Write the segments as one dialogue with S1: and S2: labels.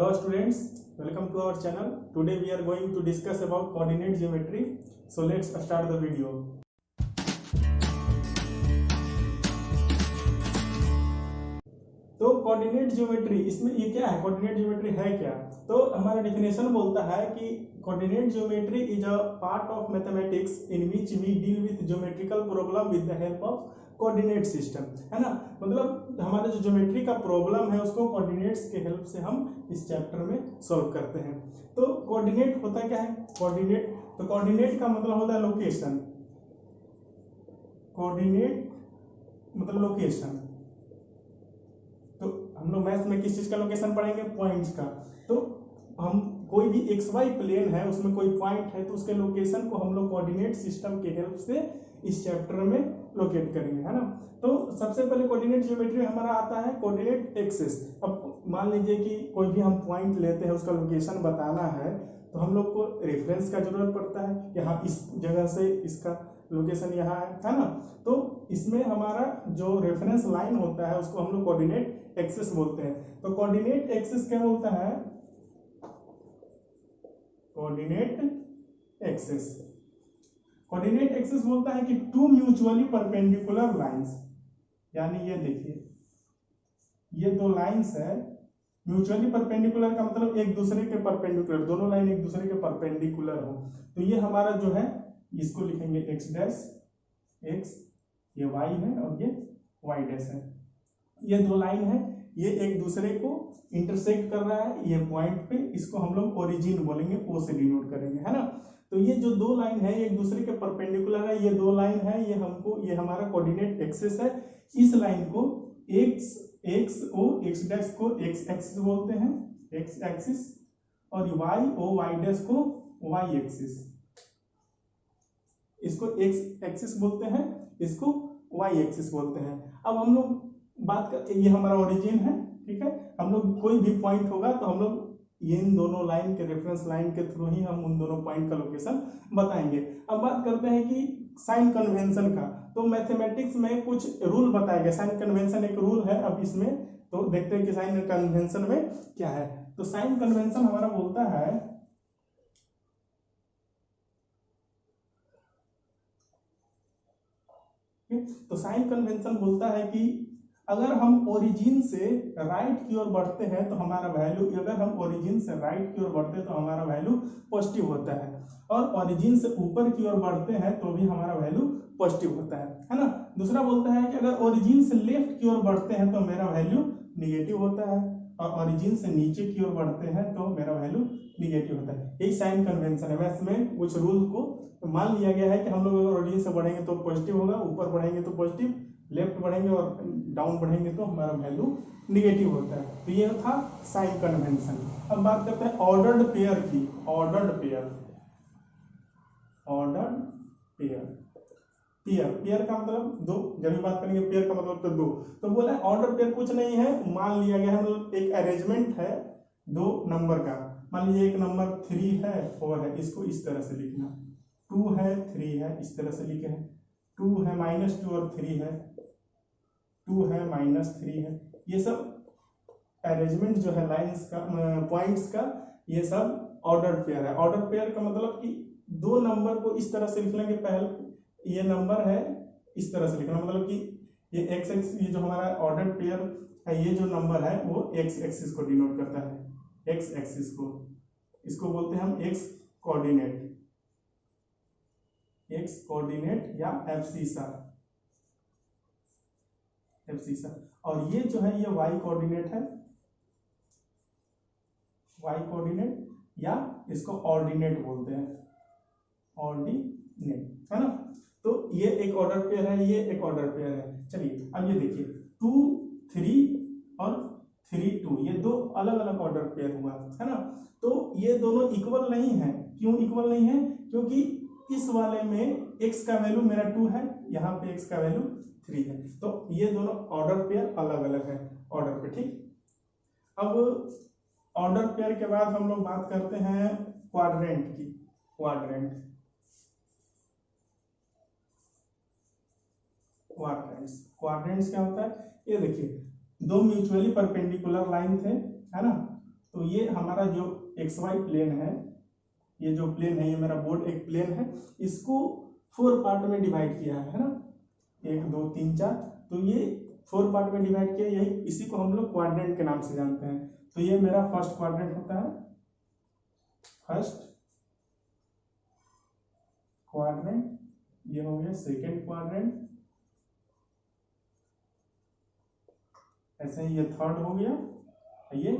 S1: Hello students, welcome to our channel. Today we are going to discuss about coordinate geometry. So let's start the video. तो coordinate geometry, इसमें ये क्या है? Coordinate geometry है क्या? तो हमारा डेफिनेशन बोलता है कि coordinate geometry is a part of mathematics in which we deal with geometrical problem with the help of coordinate system, है ना। मतलब हमारे जो ज्योमेट्री का प्रॉब्लम है उसको कोऑर्डिनेट्स के हेल्प से हम इस चैप्टर में सॉल्व करते हैं। तो कोऑर्डिनेट होता क्या है? कोऑर्डिनेट, तो कोऑर्डिनेट का मतलब होता है लोकेशन। कोऑर्डिनेट मतलब लोकेशन। तो हम लोग मैथ में किस चीज का लोकेशन पढ़ेंगे? पॉइंट्स का। तो हम कोई भी एक्स वाई प्लेन है, उसमें कोई पॉइंट है, तो उसके लोकेशन को हम लोग कोऑर्डिनेट सिस्टम के हेल्प से इस चैप्टर में लोकेट करेंगे, है ना। तो सबसे पहले कोऑर्डिनेट ज्योमेट्री में हमारा आता है कोऑर्डिनेट एक्सिस। अब मान लीजिए कि कोई भी हम पॉइंट लेते हैं, उसका लोकेशन बताना है, तो हम लोग को रेफरेंस का जरूरत पड़ता है। यहाँ इस जगह से इसका लोकेशन यहाँ है ना। तो इसमें हमारा जो रेफरेंस लाइन होता है उसको हम लोग कोऑर्डिनेट एक्सिस बोलते हैं। तो कोऑर्डिनेट एक्सिस क्या बोलता है? कोऑर्डिनेट एक्सिस, कोऑर्डिनेट एक्सिस बोलता है कि टू म्यूचुअली परपेंडिकुलर लाइंस, यानी ये देखिए ये दो लाइंस है। म्यूचुअली परपेंडिकुलर का मतलब एक दूसरे के परपेंडिकुलर, दोनों लाइन एक दूसरे के परपेंडिकुलर हो। तो ये हमारा जो है इसको लिखेंगे एक्स डैश एक्स, ये वाई है और ये वाई डैश है। ये दो लाइन है, ये एक दूसरे को इंटरसेक्ट कर रहा है ये पॉइंट पे, इसको हम लोग ओरिजिन बोलेंगे, ओ से डिनोट करेंगे, है ना। तो ये जो दो लाइन है ये एक दूसरे के परपेंडिकुलर है, ये दो लाइन है, ये हमारा कोऑर्डिनेट एक्सिस है। इस लाइन को एक्स एक्स डैश को एक्स एक्सिस बोलते हैं, एक्स एक्सिस, और वाई ओ वाई डैश को वाई एक्सिस, इसको एक्स एक्सिस बोलते हैं, इसको वाई एक्सिस बोलते हैं। अब हम लोग बात करते, ये हमारा ओरिजिन है, ठीक है। हम लोग कोई भी पॉइंट होगा तो हम लोग ये इन दोनों लाइन के रेफरेंस लाइन के थ्रू ही हम उन दोनों पॉइंट का लोकेशन बताएंगे। अब बात करते हैं कि साइन कन्वेंशन का। तो मैथमेटिक्स में कुछ रूल बताया गया, साइन कन्वेंशन एक रूल है। अब इसमें तो देखते हैं कि साइन कन्वेंशन में क्या है। तो साइन कन्वेंशन हमारा बोलता है तो साइन कन्वेंशन बोलता है कि अगर हम ओरिजिन से राइट की ओर बढ़ते हैं तो हमारा वैल्यू, अगर हम ओरिजिन से राइट की ओर बढ़ते हैं तो हमारा वैल्यू पॉजिटिव होता है, और ओरिजिन से ऊपर की ओर बढ़ते हैं तो भी हमारा वैल्यू पॉजिटिव होता है ना। दूसरा बोलता है कि अगर ओरिजिन से लेफ्ट की ओर बढ़ते हैं तो मेरा वैल्यू निगेटिव होता है, और ओरिजिन से नीचे की ओर बढ़ते हैं तो मेरा वैल्यू निगेटिव होता है। यही साइन कन्वेंशन है। मैथ्स में कुछ रूल को मान लिया गया है कि हम लोग अगर ओरिजिन से बढ़ेंगे तो पॉजिटिव होगा, ऊपर बढ़ेंगे तो पॉजिटिव, लेफ्ट बढ़ेंगे और डाउन बढ़ेंगे तो हमारा वैल्यू निगेटिव होता है। तो ये था साइन कन्वेंशन। अब बात करते हैं ऑर्डर्ड पेयर की। Ordered pair, ordered pair, pair pair का मतलब दो। जब भी बात करेंगे पेयर का मतलब तो दो। तो बोला है ऑर्डर पेयर कुछ नहीं है, मान लिया गया है, मतलब एक अरेंजमेंट है दो नंबर का। मान लीजिए एक नंबर 3 है 4 है, इसको इस तरह से लिखना, 2 है 3 है, इस तरह से लिखे हैं, 2 है -2 और 3 है, 2 है -3 है। ये सब अरेंजमेंट जो है लाइंस का, पॉइंट्स का, ये सब ऑर्डर्ड पेयर है। ऑर्डर पेयर का मतलब कि दो नंबर को इस तरह से लिख लेंगे। पहले ये नंबर है, इस तरह से लिखना, मतलब कि ये एक्स एक्स, ये जो हमारा ऑर्डर पेयर है, ये जो नंबर है वो एक्स एक्सिस को डिनोट करता है, एक्स एक्सिस को, इसको बोलते हैं हम एक्स कोऑर्डिनेट, एक्स कोऑर्डिनेट या एब्सिसा, एब्सिसा। और ये जो है ये वाई कोऑर्डिनेट है, वाई कोऑर्डिनेट, या इसको ऑर्डिनेट बोलते हैं, ऑर्डिनेट, है ना। तो ये एक ऑर्डर पेयर है, ये एक ऑर्डर पेयर है। चलिए अब ये देखिए 2 3 और 3 2, ये दो अलग अलग ऑर्डर पेयर हुआ, है ना। तो ये दोनों इक्वल नहीं है। क्यों इक्वल नहीं है? क्योंकि इस वाले में x का वैल्यू मेरा 2 है, यहाँ पे x का वैल्यू 3 है। तो ये दोनों ऑर्डर पेयर अलग अलग है ऑर्डर पे, ठीक। अब ऑर्डर पेयर के बाद हम लोग बात करते हैं क्वाड्रेंट की। क्वाड्रेंट, क्वाड्रेंट्स, क्वाड्रेंट्स क्या होता है? ये देखिए दो म्यूचुअली परपेंडिकुलर लाइन थे, है ना। तो ये हमारा जो एक्स वाई प्लेन है, ये जो प्लेन है, ये मेरा बोर्ड एक प्लेन है, इसको 4 पार्ट में डिवाइड किया है ना, 1 2 3 4, तो ये 4 पार्ट में डिवाइड किया, यही इसी को हम लोग क्वाड्रेंट के नाम से जानते हैं। तो ये मेरा फर्स्ट क्वाड्रेंट होता है, फर्स्ट क्वाड्रेंट, ये हो गया सेकेंड क्वाड्रेंट, ऐसे ही ये थर्ड हो गया, ये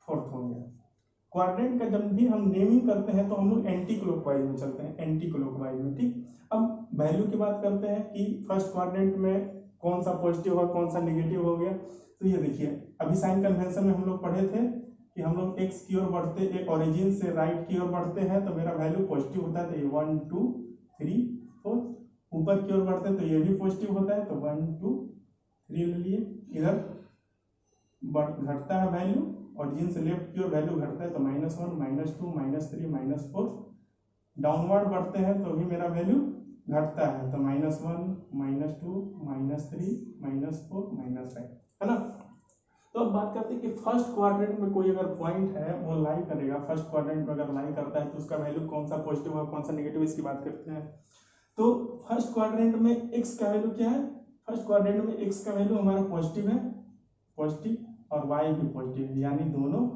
S1: फोर्थ हो गया। क्वाड्रेंट का जब भी हम नेमिंग करते हैं तो हम लोग एंटी क्लॉकवाइज में चलते हैं, एंटी क्लॉकवाइज में, ठीक। अब वैल्यू की बात करते हैं कि फर्स्ट क्वाड्रेंट में कौन सा पॉजिटिव और कौन सा नेगेटिव हो गया। तो ये देखिए, अभी साइन कन्वेंशन में हम लोग पढ़े थे कि हम लोग एक्स की ओर बढ़ते, एक ओरिजिन से राइट की ओर बढ़ते हैं तो मेरा वैल्यू पॉजिटिव होता है, तो ये 1 2 3 4, ऊपर की ओर बढ़ते हैं तो ये भी पॉजिटिव होता है, तो 1 2 3 ले लिए। इधर घटता है वैल्यू, ओरिजिन से लेफ्ट की ओर वैल्यू घटता है तो -1 -2 -3 -4, डाउनवर्ड बढ़ते हैं तो भी मेरा वैल्यू घटता है, तो -1 -2 -3 -4 -5, है ना। तो अब बात करते हैं कि फर्स्ट क्वाड्रेंट में कोई अगर पॉइंट है वो लाई करेगा, फर्स्ट क्वाड्रेंट में अगर लाई करता है तो उसका वैल्यू कौन सा पॉजिटिव और कौन सा नेगेटिव, इसकी बात करते हैं। तो फर्स्ट क्वाड्रेंट में एक्स का वैल्यू क्या है, फर्स्ट क्वाड्रेंट में एक्स का वैल्यू हमारा पॉजिटिव है, पॉजिटिव, और y भी पॉजिटिव है, यानी दोनों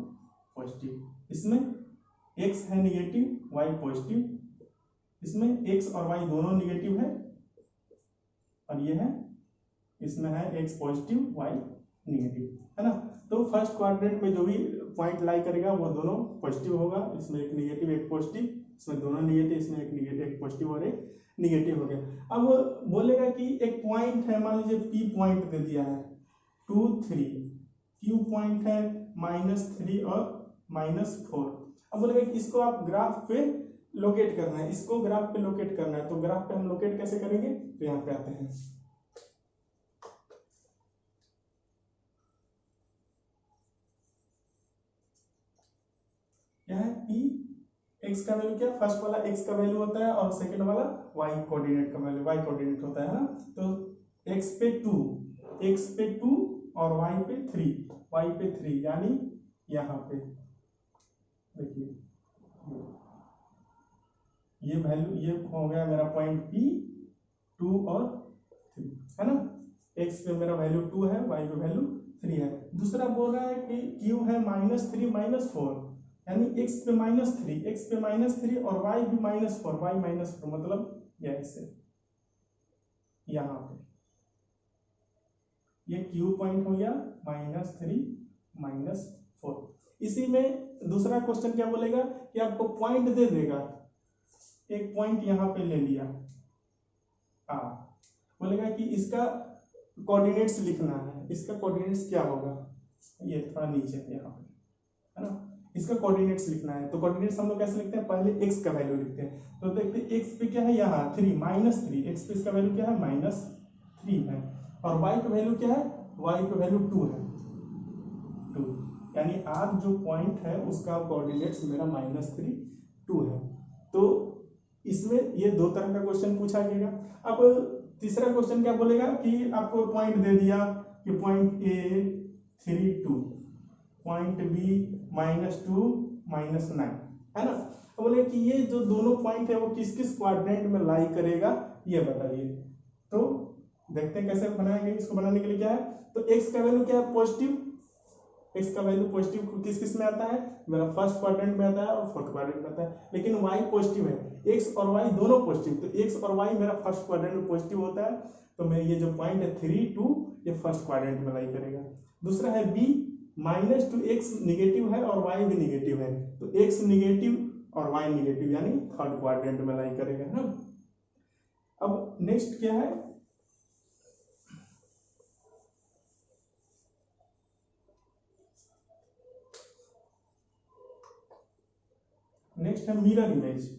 S1: पॉजिटिव। इसमें x है निगेटिव, y पॉजिटिव, इसमें x और y दोनों निगेटिव है, और ये है, इसमें है x पॉजिटिव y निगेटिव, है ना। तो फर्स्ट क्वाड्रेंट में जो भी पॉइंट लाई करेगा वो दोनों पॉजिटिव होगा, इसमें एक निगेटिव एक पॉजिटिव, इसमें दोनों निगेटिव, इसमें एक निगेटिव एक पॉजिटिव और एक निगेटिव हो गया। अब बोलेगा कि एक पॉइंट है, मान लीजिए P पॉइंट दे दिया है 2 3, Q पॉइंट है -3 और -4। अब बोलेगा कि इसको आप ग्राफ पे लोकेट करना है, इसको ग्राफ पे लोकेट करना है, तो ग्राफ पे हम लोकेट कैसे करेंगे, तो यहाँ पे आते हैं। क्या है, P x का वैल्यू, क्या फर्स्ट वाला x का वैल्यू होता है और सेकंड वाला y कोऑर्डिनेट का वैल्यू, y कोऑर्डिनेट होता है ना। तो x पे 2 और y पे 3, यानी यहाँ पे देखिए ये वैल्यू, ये हो गया मेरा पॉइंट P 2 और 3, है ना। x पे मेरा वैल्यू 2 है, y पे वैल्यू 3 है। दूसरा बोल रहा है कि Q है -3 -4, यानी x पे -3 और y भी -4, y -4 मतलब ये ऐसे यहाँ पे ये Q पॉइंट हो गया -3 -4। इसी में दूसरा क्वेश्चन क्या बोलेगा कि आपको पॉइंट दे देगा, एक पॉइंट यहाँ पे ले लिया, बोलेगा कि इसका कोऑर्डिनेट्स लिखना है, इसका कोऑर्डिनेट्स क्या होगा, ये थोड़ा नीचे यहाँ पे, है ना, इसका कोऑर्डिनेट्स लिखना है। तो कोऑर्डिनेट्स हम लोग कैसे लिखते हैं, पहले x का वैल्यू लिखते हैं, तो देखते हैं x पे क्या है, यहाँ 3 -3, x पे इसका वैल्यू क्या है -3 है, और y पे वैल्यू क्या है, y पे वैल्यू 2 है, 2, यानी r जो पॉइंट है उसका कोऑर्डिनेट्स मेरा -3 2 है। तो इसमें ये दो तरह का क्वेश्चन पूछा गया। अब तीसरा क्वेश्चन क्या बोलेगा कि आपको पॉइंट दे दिया कि पॉइंट A 3 2, पॉइंट B -2 -9, है ना। तो बोले कि ये जो दोनों पॉइंट है वो किस किस क्वाड्रेंट में लाई करेगा, ये बताइए। तो देखते हैं कैसे बनाएंगे। इसको बनाने के लिए क्या है, तो x का वैल्यू क्या है, पॉजिटिव, x का वैल्यू पॉजिटिव किस किस में आता है, मेरा फर्स्ट क्वाड्रेंट में आता है और फोर्थ क्वाड्रेंट में आता है, लेकिन y पॉजिटिव है, x और y दोनों पॉजिटिव, तो x और y मेरा फर्स्ट क्वाड्रेंट में पॉजिटिव होता है, तो मैं ये जो पॉइंट है 3 2 ये फर्स्ट क्वाड्रेंट में लाई करेगा। दूसरा है b -2x निगेटिव है और y भी निगेटिव है, तो x निगेटिव और y निगेटिव, यानी थर्ड क्वाड्रेंट में लाई करेगा, है ना। अब नेक्स्ट क्या है, नेक्स्ट है मिरर इमेज।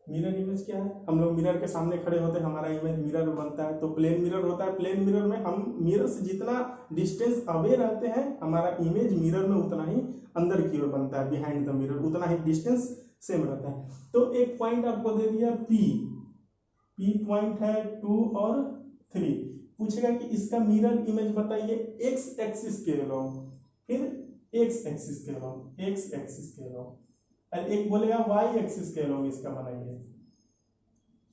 S1: मिरर इमेज क्या है, हम लोग मिरर के सामने खड़े होते हैं, हमारा इमेज मिरर में बनता है, तो प्लेन मिरर होता है। प्लेन मिरर में हम मिरर से जितना डिस्टेंस अवे रहते हैं, हमारा इमेज मिरर में उतना ही अंदर की ओर बनता है, बिहाइंड द मिरर उतना ही डिस्टेंस सेम रहता है। तो एक पॉइंट आपको दे दिया P पॉइंट है 2 और 3, पूछेगा कि इसका मिरर इमेज बताइए एक्स एक्सिस के अलोंग, फिर एक्स एक्सिस के अलोंग, एक्स एक्सिस के अलोंग, और एक बोलेगा वाई एक्सिस के अलोंग इसका बनाइए,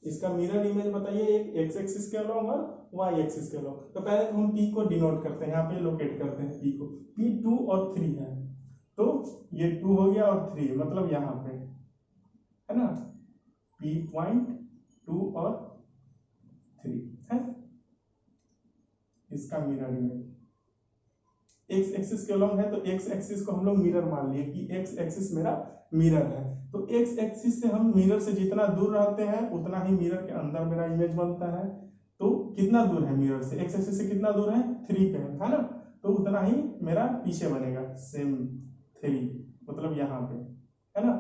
S1: इसका मिरर इमेज बताइए एक एक्स एक्सिस के अलोंग और वाई एक्सिस के अलोंग। तो पहले तो हम पी को डिनोट करते हैं, यहाँ पे लोकेट करते हैं पी को, पी 2 और 3 है, तो ये 2 हो गया और 3 मतलब यहाँ पे है ना, पी पॉइंट 2 और 3 है इसका मिरर इमेज। एक्स एक्सिस के अलोंग है तो एक्स एक्सिस को हम लोग मिरर मान लिए कि एक्स एक्सिस मेरा मिरर है, तो एक्स एक्सिस से हम मिरर से जितना दूर रहते हैं उतना ही मिरर के अंदर मेरा इमेज बनता है। तो कितना दूर है मिरर से, एक्स एक्सिस से कितना दूर है 3 पे है ना, तो उतना ही मेरा पीछे बनेगा सेम 3 मतलब यहाँ पे है ना।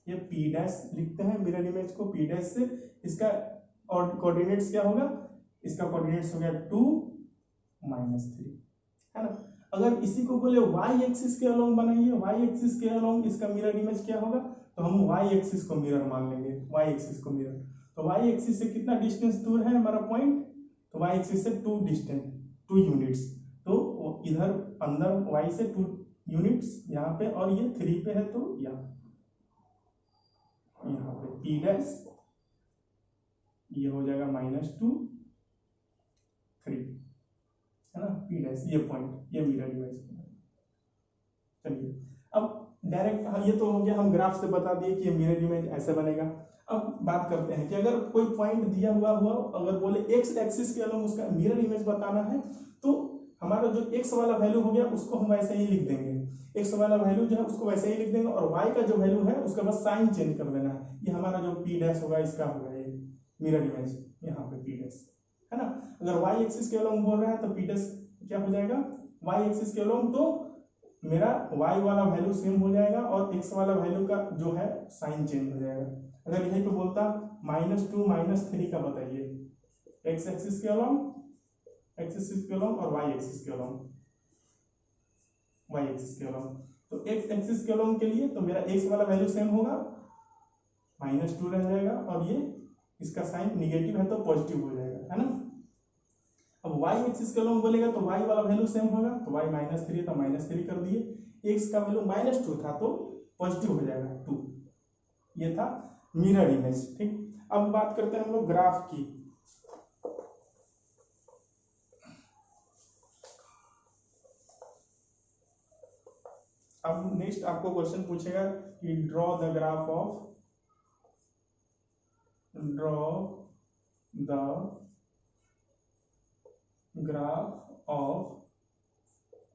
S1: ये पी डैश लिखते हैं मिरर इमेज को पी डैश से, इसका और कोऑर्डिनेट्स क्या होगा, इसका कोऑर्डिनेट्स हो गया 2 -3 है ना। अगर इसी को बोले y एक्सिस के अलोंग बनाइए, y एक्सिस के अलोंग इसका मिरर इमेज क्या होगा, तो हम y एक्सिस को मिरर मान लेंगे, y एक्सिस को मिरर। तो y एक्सिस से कितना डिस्टेंस दूर है हमारा पॉइंट, तो y एक्सिस से 2 डिस्टेंस 2 यूनिट्स, तो इधर अंदर y से 2 यूनिट्स यहाँ पे, और ये 3 पे है तो यहाँ पे p डैश ये हो जाएगा -2 3 है ना, पी डैश ये पॉइंट ये मिरर इमेज। चलिए अब डायरेक्ट ये तो हो गया, हम ग्राफ से बता दिए कि ये मिरर इमेज ऐसे बनेगा। अब बात करते हैं कि अगर कोई पॉइंट दिया हुआ अगर बोले एक्स एक्सिस के अलोंग उसका मिरर इमेज बताना है, तो हमारा जो एक्स वाला वैल्यू हो गया उसको हम वैसे ही लिख देंगे, एक्स वाला वैल्यू जो है उसको वैसे ही लिख देंगे, और वाई का जो वैल्यू है उसका बस साइन चेंज कर देना है। ये हमारा जो पी डैश होगा इसका होगा ये मिरर इमेज, यहाँ पे पी डैश है ना। अगर वाई एक्सिस के अलोंग बोल रहा है तो पी डैश क्या हो जाएगा, वाई एक्सिस के अलोंग, तो मेरा y वाला वैल्यू सेम हो जाएगा और x वाला वैल्यू का जो है साइन चेंज हो जाएगा। अगर यहीं पे बोलता -2 -3 का बताइए, x एक्सिस के अलोंग, x एक्सिस के अलोंग और y एक्सिस के अलोंग, y एक्सिस के अलोंग, तो x एक्सिस के अलोंग के लिए तो मेरा x वाला वैल्यू सेम होगा, -2 रह जाएगा, और ये इसका साइन निगेटिव है तो पॉजिटिव हो जाएगा है ना। अब y एक्सिस के अलोंग बोलेगा तो y वाला वैल्यू सेम होगा, तो y -3 तो -3 कर दिए, x का वैल्यू -2 था तो पॉजिटिव हो जाएगा 2। ये था मिरर इमेज। ठीक, अब बात करते हैं हम लोग ग्राफ की। अब नेक्स्ट आपको क्वेश्चन पूछेगा कि draw the graph of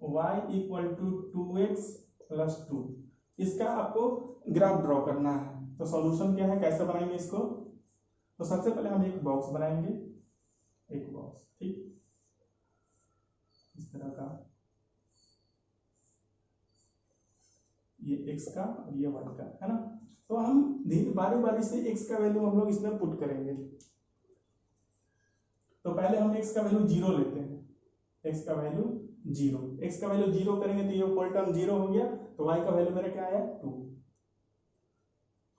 S1: y equal to 2x plus 2, इसका आपको ग्राफ ड्रॉ करना है। तो सॉल्यूशन क्या है, कैसे बनाएंगे इसको, तो सबसे पहले हम एक बॉक्स बनाएंगे, एक बॉक्स ठीक इस तरह का, ये x का और ये y का है ना। तो हम धीरे बारी बारी से x का वैल्यू हम लोग इसमें पुट करेंगे। तो पहले हम x का वैल्यू 0 लेते हैं, x का वैल्यू 0, x का वैल्यू 0 करेंगे तो ये होल टर्म 0 हो गया, तो y का वैल्यू मेरा क्या आया 2।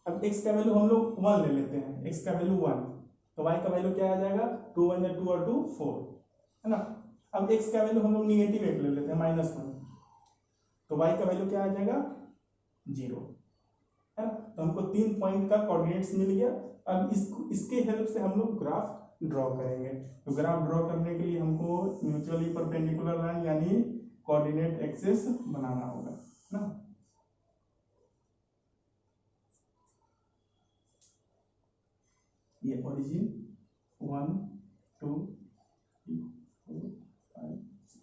S1: अब x का वैल्यू हम लोग 1 ले लेते हैं, x का वैल्यू 1, तो y का वैल्यू क्या आ जाएगा 2 1 2 और 2 4 है ना। अब x का वैल्यू हम लोग निगेटिव 1 ले लेते हैं -1, तो y का वैल्यू क्या आ जाएगा 0 है ना। तो हमको 3 पॉइंट का कोऑर्डिनेट्स मिल गया। अब इसके हेल्प से हम लोग ग्राफ ड्रॉ करेंगे। तो ग्राफ ड्रॉ करने के लिए हमको म्यूचुअली परपेंडिकुलर लाइन यानी कोऑर्डिनेट एक्सिस बनाना होगा ना। ये ओरिजिन 1 2 3 4 5 6,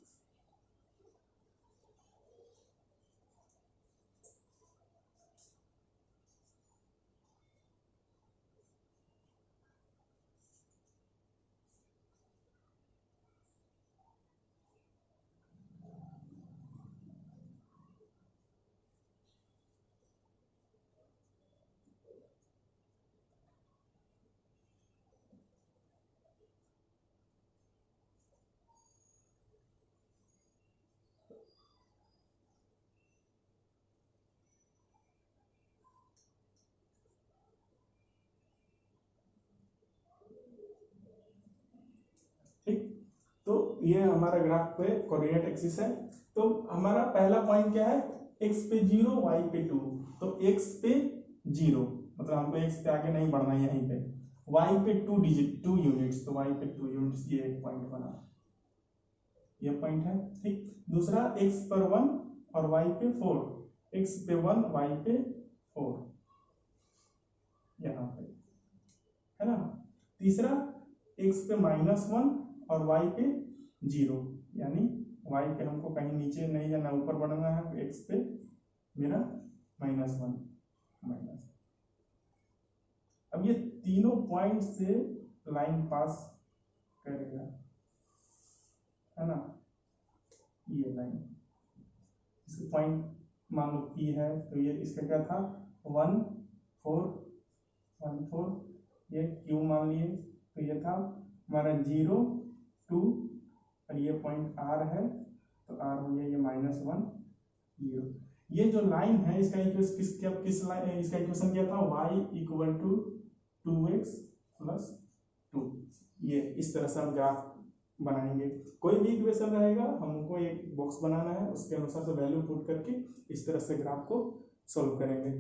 S1: तो ये हमारा ग्राफ पे कोऑर्डिनेट एक्सिस है। तो हमारा पहला पॉइंट क्या है, x पे 0 y पे 2। तो x पे 0 मतलब हमको x पे आगे नहीं बढ़ना है, यहीं पे y पे 2 यूनिट्स, तो y पे 2 यूनिट्स, ये एक पॉइंट बना, ये पॉइंट है। ठीक, दूसरा x पर 1 और y पे 4, x पे 1 y पे 4 यहाँ पे, है ना। तीसरा x पे -1 और y पे 0, यानी y पे हमको कहीं नीचे नहीं जाना, ऊपर बढ़ना है, तो x पे मेरा -1 माइनस। अब ये तीनों पॉइंट से लाइन पास करेगा, है ना, ये लाइन, इसका पॉइंट मान लो P है, तो ये इसका क्या था 1 4 1 4, ये Q मान लिए, तो ये था हमारा 0 2, और ये पॉइंट R है, तो R हो गया ये -1 0। ये जो लाइन है इसका किस लाइन, इसका इक्वेशन क्या था, y = 2x + 2। ये इस तरह से हम ग्राफ बनाएंगे। कोई भी इक्वेशन रहेगा, हमको एक बॉक्स बनाना है, उसके अनुसार से वैल्यू पुट करके इस तरह से ग्राफ को सॉल्व करेंगे।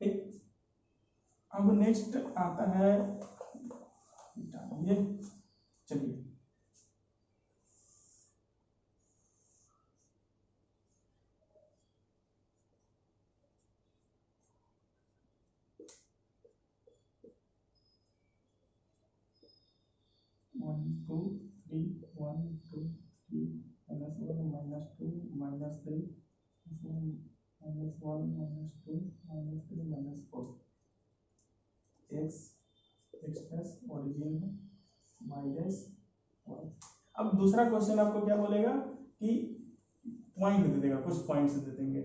S1: ठीक, अब नेक्स्ट आता है, ये चलिए 1 2 3 1 2 3 -1 -2 -3 -1 -2 -3 -4, x डैश ओरिजिन है, y डैश y। अब दूसरा क्वेश्चन आपको क्या बोलेगा कि पॉइंट दे देगा, कुछ पॉइंट्स दे देंगे,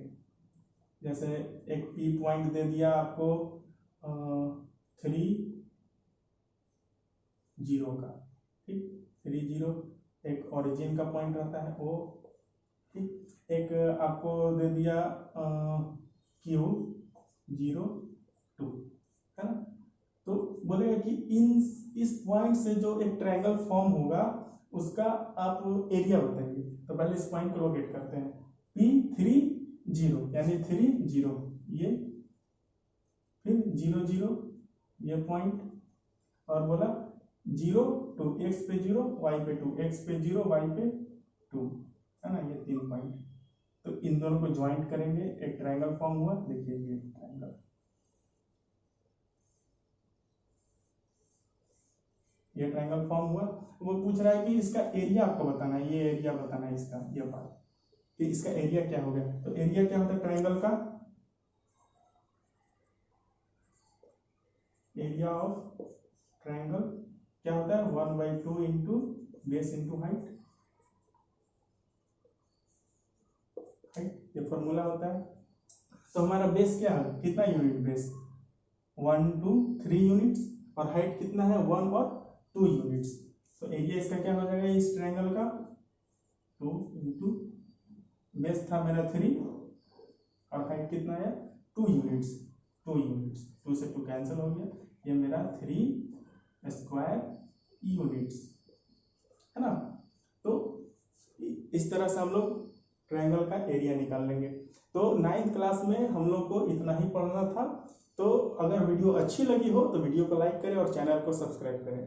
S1: जैसे एक P पॉइंट दे दिया आपको 3 0 का, ठीक, 3 0, एक ओरिजिन का पॉइंट रहता है O, ठीक, एक आपको दे दिया Q 0 2, है ना। तो बोलेगा कि इस पॉइंट से जो एक ट्रायंगल फॉर्म होगा उसका आप एरिया बताइए। तो पहले इस पॉइंट को लोकेट करते हैं, P3 0 यानी 3 0, ये फिर 0 0 ये पॉइंट, और बोला 0 2, x पे 0 y पे 2, x पे 0 y पे 2, है ना, ये 3 पॉइंट। तो इन दोनों को ज्वाइंट करेंगे, एक ट्रायंगल फॉर्म हुआ, देखिए ये ट्रायंगल, ये ट्रायंगल फॉर्म हुआ। वो पूछ रहा है कि इसका एरिया आपको बताना है, ये एरिया बताना है इसका, ये पार्ट, कि इसका एरिया क्या हो गया। तो एरिया क्या होता है ट्रायंगल का, एरिया ऑफ ट्रायंगल क्या होता है 1/2 इंटू बेस इंटू हाइट, ये फॉर्मूला होता है। तो हमारा बेस क्या है, कितना यूनिट बेस, 1 2 3 यूनिट्स, और हाइट कितना है 1 और 2 यूनिट्स। तो एरिया इसका क्या हो जाएगा इस ट्रायंगल का 2 इंटू बेस था मेरा 3 और हाइट कितना है 2 यूनिट्स, 2 से 2 कैंसिल हो गया, ये मेरा 3 स्क्वायर यूनिट्स, है ना। तो इस तरह से हम लोग ट्रायंगल का एरिया निकाल लेंगे। तो 9th क्लास में हम लोग को इतना ही पढ़ना था। तो अगर वीडियो अच्छी लगी हो तो वीडियो को लाइक करें और चैनल को सब्सक्राइब करें।